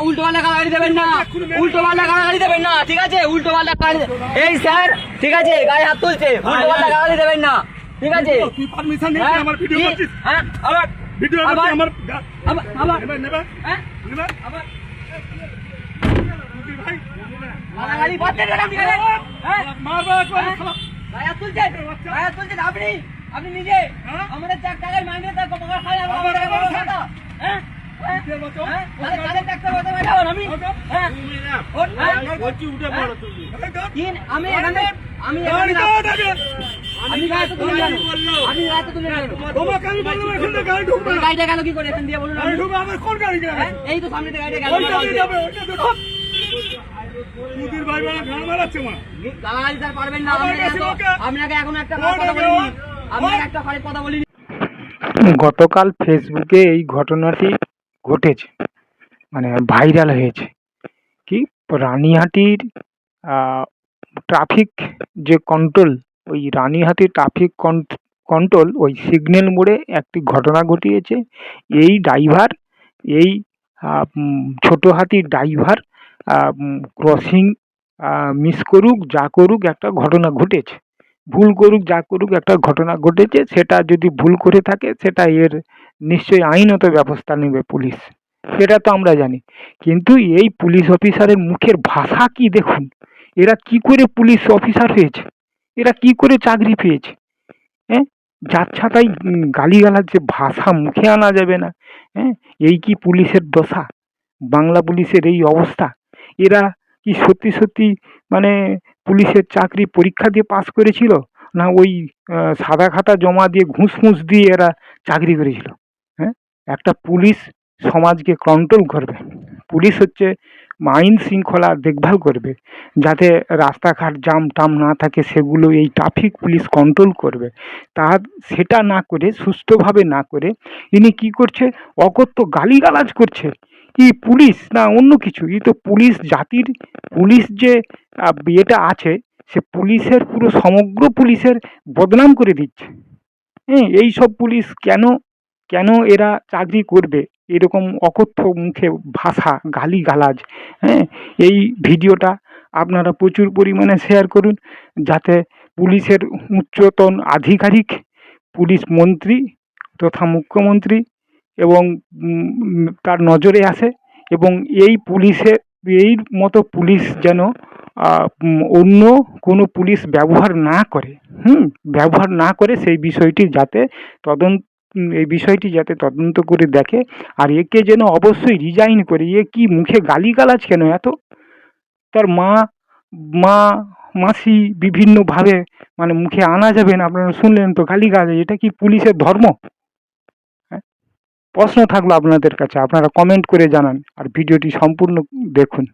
উল্টো পাল্টা গাড়ি দেবেন না, উল্টো পাল্টা গাড়ি দেবেন না, ঠিক আছে? উল্টো পাল্টা গাড়ি, এই স্যার ঠিক আছে, গায়ে হাত তুলছে, উল্টো পাল্টা গাড়ি দেবেন না, ঠিক আছে? তুই পারমিশন নিয়ে আমার ভিডিও করছিস? হ্যাঁ, আবার ভিডিও করছিস আমার আবার নেবে হ্যাঁ নেবে আবার ভাই গাড়ি বাদ দেন আপনি, হ্যাঁ মারবা গায়ে হাত তুলছেন, গায়ে হাত তুলছেন আপনি, আপনি নিজে আমাদের 4 টাকায় মাইনে তা কমাকা খাই আবার হ্যাঁ গাড়িটা গেল কি করে এখান দিয়ে বলুন? এই তো সামনে গাড়িটা গেল, গালাগালি স্যার পারবেন না। আপনাকে এখন একটা কথা বলিনি, আপনাকে একটা কথা বলিনি। গতকাল ফেসবুকে এই ঘটনাটি ঘটেছে, মানে ভাইরাল হয়েছে। কি রানীহাটির ট্রাফিক যে কন্ট্রোল, ওই রানীহাটির ট্রাফিক কন্ট্রোল ওই সিগন্যাল মোড়ে একটি ঘটনা ঘটিয়েছে। এই ড্রাইভার, এই ছোট হাতির ড্রাইভার ক্রসিং মিস করুক যা করুক, একটা ঘটনা ঘটেছে। ভুল করুক যা করুক, একটা ঘটনা ঘটেছে। সেটা যদি ভুল করে থাকে, সেটা এর নিশ্চয়ই আইনত ব্যবস্থা নেবে পুলিশ, সেটা তো আমরা জানি। কিন্তু এই পুলিশ অফিসারের মুখের ভাষা কি দেখুন, এরা কি করে পুলিশ অফিসার হয়েছে, এরা কি করে চাকরি পেয়েছে? হ্যাঁ, যাচ্ছাতাই গালিগালার যে ভাষা মুখে আনা যাবে না। হ্যাঁ, এই কি পুলিশের দশা? বাংলা পুলিশের এই অবস্থা। এরা কি সত্যি সত্যি মানে পুলিশের চাকরি পরীক্ষা দিয়ে পাস করেছিল, না ওই সাদা খাতা জমা দিয়ে ঘুষ ফুস দিয়ে এরা চাকরি করেছিল? হ্যাঁ, একটা পুলিশ সমাজকে কন্ট্রোল করবে, পুলিশ হচ্ছে আইন শৃঙ্খলা দেখভাল করবে, যাতে রাস্তাঘাট জাম টাম না থাকে, সেগুলো এই ট্রাফিক পুলিশ কন্ট্রোল করবে। তার সেটা না করে, সুস্থভাবে না করে, ইনি কি করছে, অকথ্য গালিগালাজ করছে। কি পুলিশ না অন্য কিছু? এই তো পুলিশ জাতির, পুলিশ যে এটা আছে, সে পুলিশের পুরো সমগ্র পুলিশের বদনাম করে দিচ্ছে। হ্যাঁ, এই সব পুলিশ কেন কেন এরা চাকরি করবে? এরকম অকথ্য মুখে ভাষা, গালিগালাজ। হ্যাঁ, এই ভিডিওটা আপনারা প্রচুর পরিমাণে শেয়ার করুন, যাতে পুলিশের উচ্চতন আধিকারিক, পুলিশ মন্ত্রী তথা মুখ্যমন্ত্রী এবং তার নজরে আসে, এবং এই পুলিশের, এই মতো পুলিশ যেন অন্য কোনো পুলিশ ব্যবহার না করে, ব্যবহার না করে, সেই বিষয়টি যাতে তদন্ত করে দেখে। আর একে যেন অবশ্যই রিজাইন করে। এ কি মুখে গালিগালাজ কেন এত? তার মাসি বিভিন্নভাবে মানে মুখে আনা যাবে না, আপনারা শুনলেন তো গালিগালাজ। এটা কি পুলিশের ধর্ম? প্রশ্ন থাকলো আপনাদের কাছে, আপনারা কমেন্ট করে জানান, আর ভিডিওটি সম্পূর্ণ দেখুন।